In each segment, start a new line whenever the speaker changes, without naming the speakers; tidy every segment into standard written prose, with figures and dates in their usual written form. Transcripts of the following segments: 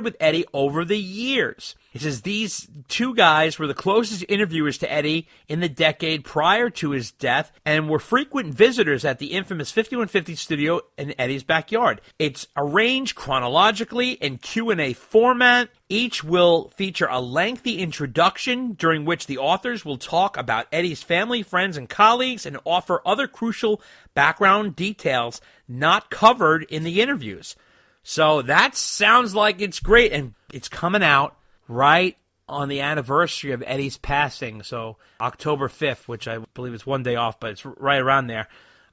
with Eddie over the years. He says these two guys were the closest interviewers to Eddie in the decade prior to his death and were frequent visitors at the infamous 5150 studio in Eddie's backyard. It's arranged chronologically in Q&A format. Each will feature a lengthy introduction during which the authors will talk about Eddie's family, friends, and colleagues and offer other crucial background details not covered in the interviews. So that sounds like it's great, and it's coming out right on the anniversary of Eddie's passing, so October 5th, which I believe is one day off, but it's right around there.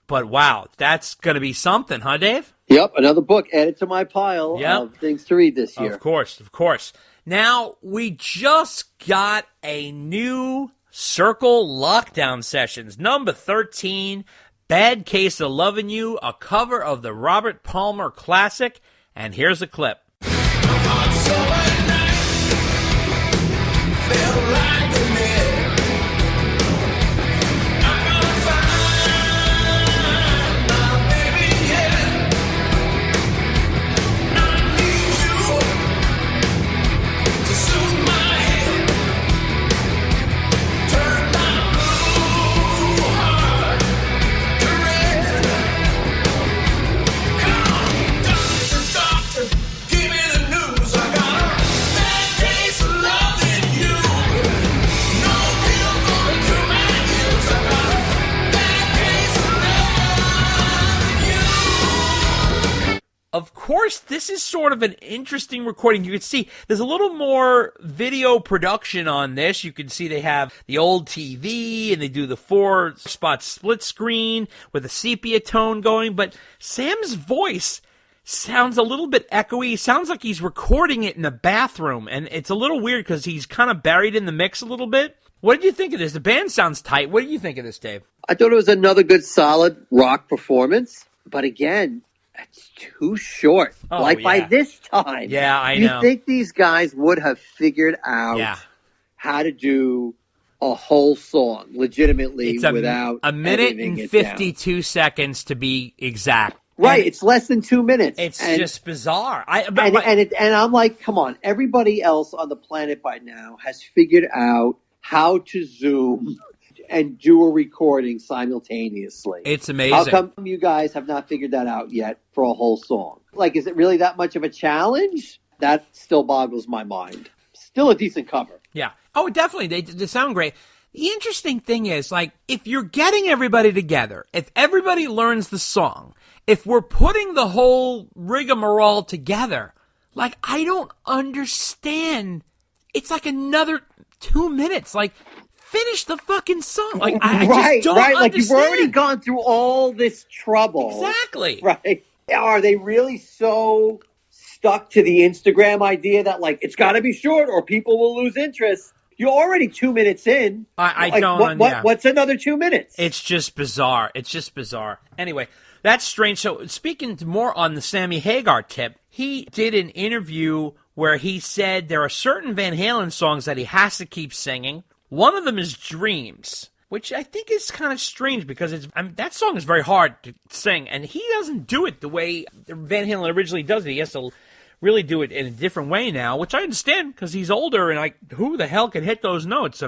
But wow, that's going to be something, huh, Dave?
Yep, another book added to my pile of things to read this year.
Of course. Now, we just got a new Circle Lockdown Sessions, number 13, Bad Case of Lovin' You, a cover of the Robert Palmer classic. And here's a clip. Of course, this is sort of an interesting recording. You can see there's a little more video production on this. You can see they have the old TV and they do the 4-spot split screen with a sepia tone going. But Sam's voice sounds a little bit echoey. Sounds like he's recording it in the bathroom. And it's a little weird because he's kind of buried in the mix a little bit. What did you think of this? The band sounds tight. What do you think of this, Dave?
I thought it was another good, solid rock performance. But again, it's too short. By this time,
I know.
You think these guys would have figured out how to do a whole song legitimately without
a minute and 52 seconds to be exact.
Right,
and
it's less than 2 minutes.
It's just bizarre.
And I'm like, come on, everybody else on the planet by now has figured out how to Zoom and do a recording simultaneously.
It's amazing.
How come you guys have not figured that out yet for a whole song? Like, is it really that much of a challenge? That still boggles my mind. Still a decent cover.
Yeah. Oh, definitely. They sound great. The interesting thing is, like, if you're getting everybody together, if everybody learns the song, if we're putting the whole rigmarole together, like, I don't understand. It's like another 2 minutes. Like, finish the fucking song. Like, I just don't understand.
Like, you've already gone through all this trouble.
Exactly.
Right. Are they really so stuck to the Instagram idea that, like, it's got to be short or people will lose interest? You're already 2 minutes in. What's another 2 minutes?
It's just bizarre. Anyway, that's strange. So, speaking more on the Sammy Hagar tip, he did an interview where he said there are certain Van Halen songs that he has to keep singing. One of them is Dreams, which I think is kind of strange because that song is very hard to sing, and he doesn't do it the way Van Halen originally does it. He has to really do it in a different way now, which I understand because he's older and like, who the hell can hit those notes?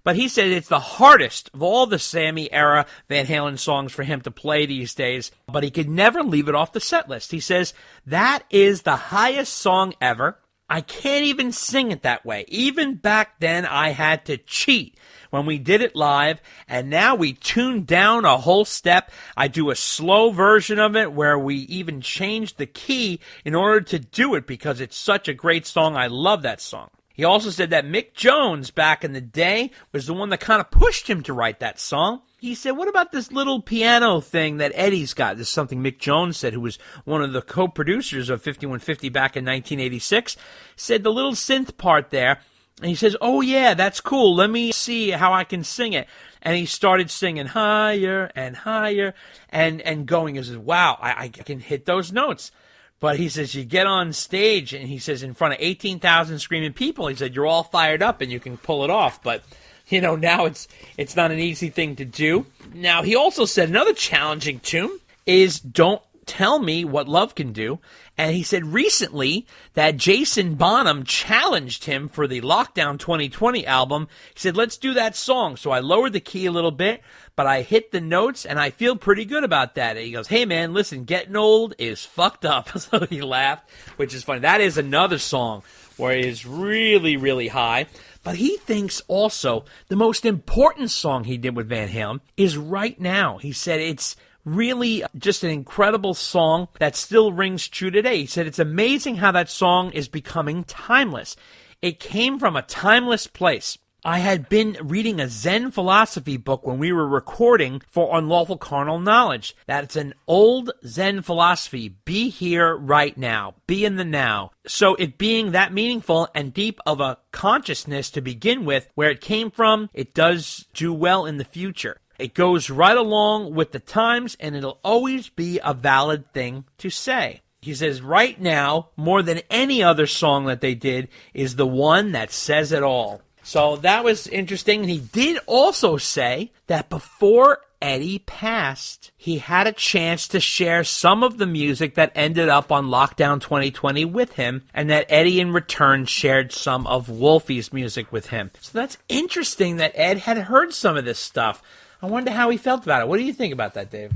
But he said it's the hardest of all the Sammy era Van Halen songs for him to play these days, but he could never leave it off the set list. He says, that is the highest song ever. I can't even sing it that way. Even back then, I had to cheat when we did it live, and now we tuned down a whole step. I do a slow version of it where we even changed the key in order to do it because it's such a great song. I love that song. He also said that Mick Jones, back in the day, was the one that kind of pushed him to write that song. He said, what about this little piano thing that Eddie's got? This is something Mick Jones said, who was one of the co-producers of 5150 back in 1986. Said the little synth part there. And he says, oh, yeah, that's cool. Let me see how I can sing it. And he started singing higher and higher and going. He says, wow, I can hit those notes. But he says, you get on stage, and he says, in front of 18,000 screaming people, he said, you're all fired up and you can pull it off. But now it's not an easy thing to do. Now, he also said another challenging tune is don't tell me what love can do. And he said recently that Jason Bonham challenged him for the Lockdown 2020 album. He said, let's do that song. So I lowered the key a little bit, but I hit the notes, and I feel pretty good about that. And he goes, hey, man, listen, getting old is fucked up. So he laughed, which is funny. That is another song where it is really, really high. But he thinks also the most important song he did with Van Halen is Right Now. He said it's really just an incredible song that still rings true today. He said it's amazing how that song is becoming timeless. It came from a timeless place. I had been reading a Zen philosophy book when we were recording for Unlawful Carnal Knowledge. That's an old Zen philosophy. Be here right now. Be in the now. So it being that meaningful and deep of a consciousness to begin with, where it came from, it does do well in the future. It goes right along with the times, and it'll always be a valid thing to say. He says, right now, more than any other song that they did, is the one that says it all. So that was interesting. And he did also say that before Eddie passed, he had a chance to share some of the music that ended up on Lockdown 2020 with him, and that Eddie in return shared some of Wolfie's music with him. So that's interesting that Ed had heard some of this stuff. I wonder how he felt about it. What do you think about that, Dave?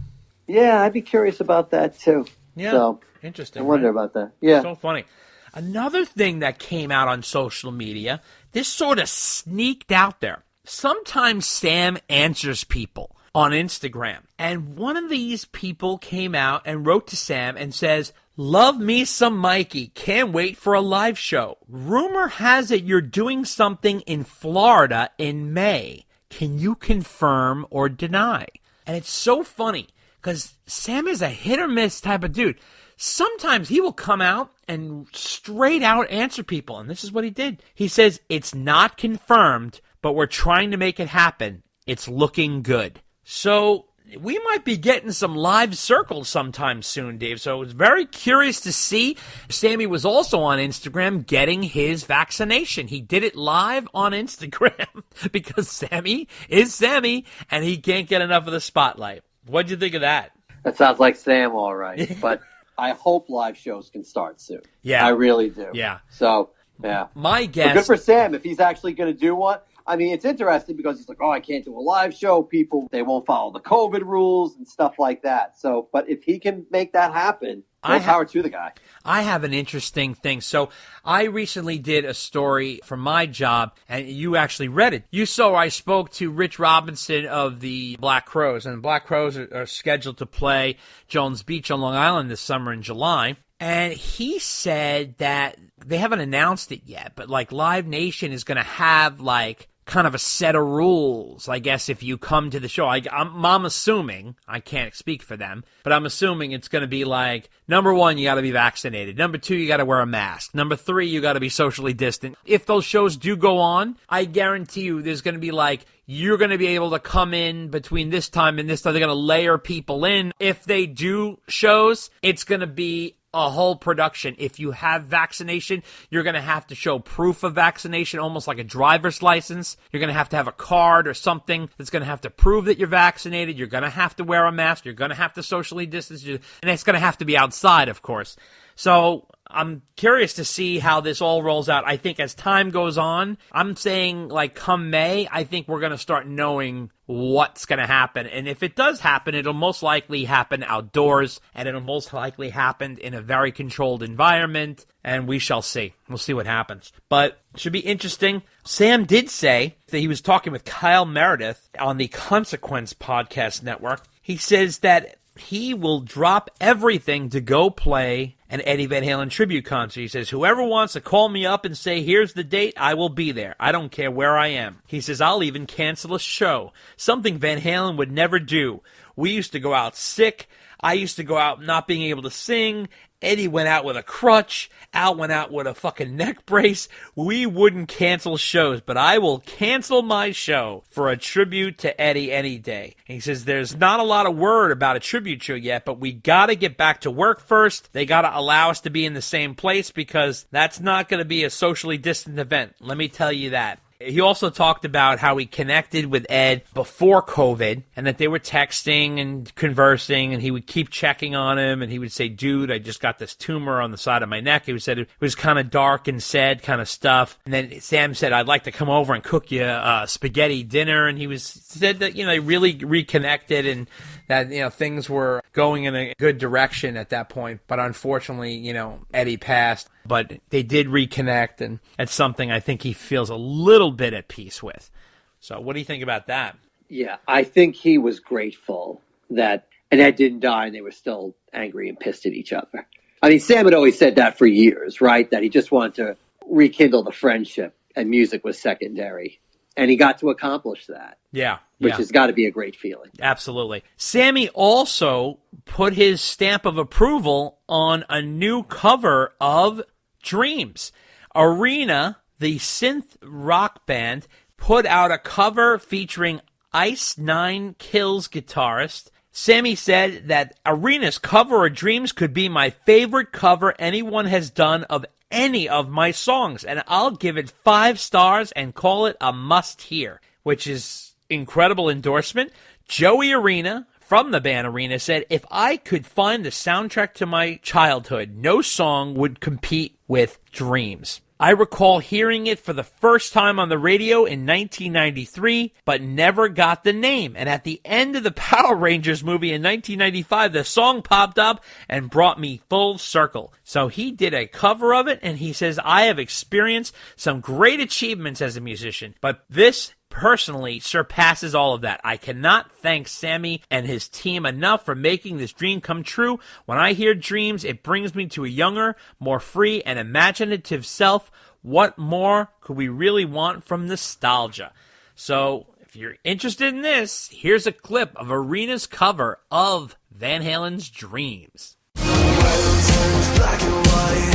Yeah, I'd be curious about that too.
Yeah,
so,
interesting.
I wonder about that. Yeah.
So funny. Another thing that came out on social media, this sort of sneaked out there. Sometimes Sam answers people on Instagram, and one of these people came out and wrote to Sam and says, love me some Mikey. Can't wait for a live show. Rumor has it you're doing something in Florida in May. Can you confirm or deny? And it's so funny because Sam is a hit or miss type of dude. Sometimes he will come out and straight out answer people. And this is what he did. He says, it's not confirmed, but we're trying to make it happen. It's looking good. So we might be getting some live circles sometime soon, Dave. So I was very curious to see. Sammy was also on Instagram getting his vaccination. He did it live on Instagram because Sammy is Sammy and he can't get enough of the spotlight. What'd you think of that?
That sounds like Sam, all right. But I hope live shows can start soon.
Yeah.
I really do.
Yeah.
So, yeah.
My guess.
But good for Sam if he's actually going to do one. I mean, it's interesting because he's like, oh, I can't do a live show. People, they won't follow the COVID rules and stuff like that. So, but if he can make that happen, more power to the guy.
I have an interesting thing. So I recently did a story for my job, and you actually read it. You saw I spoke to Rich Robinson of the Black Crowes, and the Black Crowes are scheduled to play Jones Beach on Long Island this summer in July. And he said that they haven't announced it yet, but like Live Nation is going to have like kind of a set of rules, I guess, if you come to the show. I'm assuming, I can't speak for them, but I'm assuming it's going to be like, number one, you got to be vaccinated. Number two, you got to wear a mask. Number three, you got to be socially distant. If those shows do go on, I guarantee you there's going to be like, you're going to be able to come in between this time and this time. They're going to layer people in. If they do shows, it's going to be a whole production. If you have vaccination, you're going to have to show proof of vaccination, almost like a driver's license. You're going to have a card or something that's going to have to prove that you're vaccinated. You're going to have to wear a mask. You're going to have to socially distance. And it's going to have to be outside, of course. So I'm curious to see how this all rolls out. I think as time goes on, I'm saying like come May, I think we're going to start knowing what's going to happen. And if it does happen, it'll most likely happen outdoors, and it'll most likely happen in a very controlled environment, and we shall see. We'll see what happens. But it should be interesting. Sam did say that he was talking with Kyle Meredith on the Consequence Podcast Network. He says that he will drop everything to go play an Eddie Van Halen tribute concert. He says, whoever wants to call me up and say, here's the date, I will be there. I don't care where I am. He says, I'll even cancel a show. Something Van Halen would never do. We used to go out sick. I used to go out not being able to sing. Eddie went out with a crutch. Al went out with a fucking neck brace. We wouldn't cancel shows, but I will cancel my show for a tribute to Eddie any day. And he says there's not a lot of word about a tribute show yet, but we got to get back to work first. They got to allow us to be in the same place because that's not going to be a socially distant event. Let me tell you that. He also talked about how he connected with Ed before COVID and that they were texting and conversing, and he would keep checking on him, and he would say, dude, I just got this tumor on the side of my neck. He said it was kind of dark and sad kind of stuff. And then Sam said, I'd like to come over and cook you spaghetti dinner. And he said that, they really reconnected and that, things were going in a good direction at that point. But unfortunately, Eddie passed. But they did reconnect, and that's something I think he feels a little bit at peace with. So what do you think about that?
Yeah, I think he was grateful that Ed didn't die and they were still angry and pissed at each other. I mean, Sam had always said that for years, right? That he just wanted to rekindle the friendship and music was secondary. And he got to accomplish that.
Yeah.
Which has got to be a great feeling.
Absolutely. Sammy also put his stamp of approval on a new cover of Dreams. Arena, the synth rock band, put out a cover featuring Ice Nine Kills guitarist. Sammy said that Arena's cover of Dreams could be my favorite cover anyone has done of any of my songs, and I'll give it 5 stars and call it a must-hear, which is incredible endorsement. Joey Arena from the band Arena said, if I could find the soundtrack to my childhood, no song would compete with Dreams. I recall hearing it for the first time on the radio in 1993, but never got the name. And at the end of the Power Rangers movie in 1995, the song popped up and brought me full circle. So he did a cover of it, and he says, I have experienced some great achievements as a musician, but this personally surpasses all of that. I cannot thank Sammy and his team enough for making this dream come true. When I hear Dreams, it brings me to a younger, more free and imaginative self. What more could we really want from nostalgia? So, if you're interested in this, here's a clip of Arena's cover of Van Halen's Dreams.
Black and white,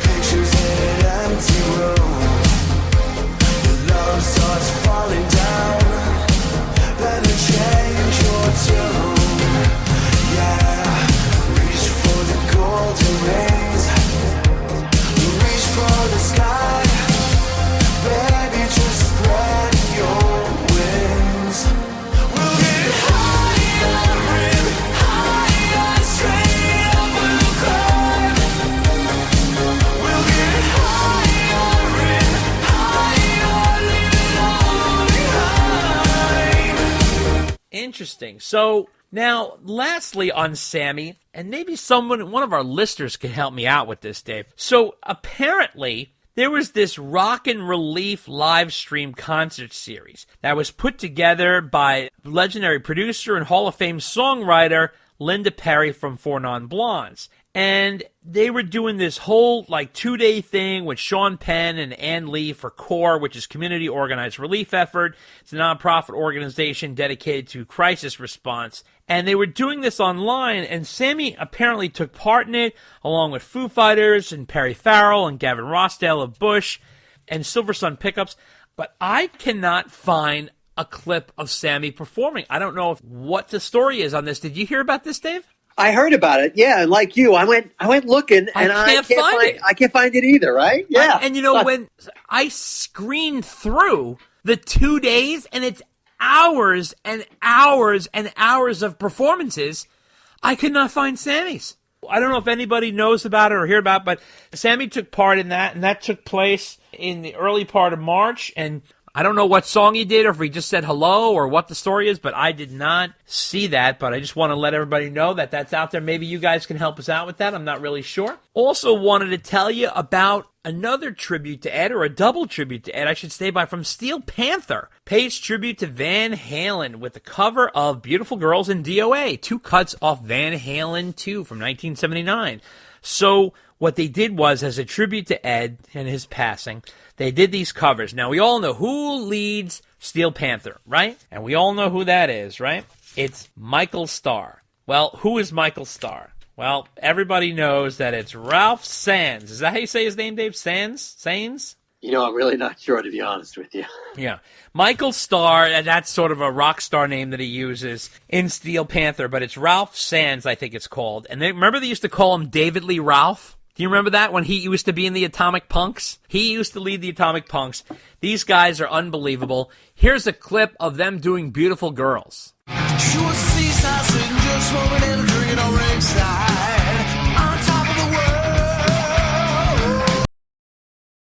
pictures in an empty room. Love starts falling down. Better change your tune. Yeah, reach for the golden rings. Reach for the sky. Baby, just spread your wings. We'll get higher and higher, straight up we'll climb. We'll get higher and
Interesting. So now, lastly on Sammy, and maybe one of our listeners can help me out with this, Dave. So apparently, there was this Rock and Relief live stream concert series that was put together by legendary producer and Hall of Fame songwriter Linda Perry from Four Non Blondes. And they were doing this whole 2-day thing with Sean Penn and Ann Lee for CORE, which is Community Organized Relief Effort. It's a nonprofit organization dedicated to crisis response. And they were doing this online, and Sammy apparently took part in it, along with Foo Fighters and Perry Farrell and Gavin Rossdale of Bush and Silver Sun Pickups. But I cannot find a clip of Sammy performing. I don't know what the story is on this. Did you hear about this, Dave?
I heard about it. Yeah, and like you, I went looking, and I can't find it. I can't find it either. Right? Yeah.
And when I screened through the 2 days, and it's hours and hours and hours of performances, I could not find Sammy's. I don't know if anybody knows about it or hear about it, but Sammy took part in that, and that took place in the early part of March, and I don't know what song he did or if he just said hello or what the story is, but I did not see that. But I just want to let everybody know that that's out there. Maybe you guys can help us out with that. I'm not really sure. Also wanted to tell you about another tribute to Ed, or a double tribute to Ed, I should say, from Steel Panther. Pays tribute to Van Halen with the cover of Beautiful Girls in DOA. 2 cuts off Van Halen 2 from 1979. So what they did was, as a tribute to Ed and his passing, they did these covers. Now, we all know who leads Steel Panther, right? And we all know who that is, right? It's Michael Starr. Well, who is Michael Starr? Well, everybody knows that it's Ralph Sands. Is that how you say his name, Dave? Sands?
I'm really not sure, to be honest with you.
Yeah. Michael Starr, that's sort of a rock star name that he uses in Steel Panther, but it's Ralph Sands, I think it's called. And remember they used to call him David Lee Ralph? Do you remember that when he used to be in the Atomic Punks? He used to lead the Atomic Punks. These guys are unbelievable. Here's a clip of them doing Beautiful Girls.
She was seaside, sitting just smoking and drinking on ringside.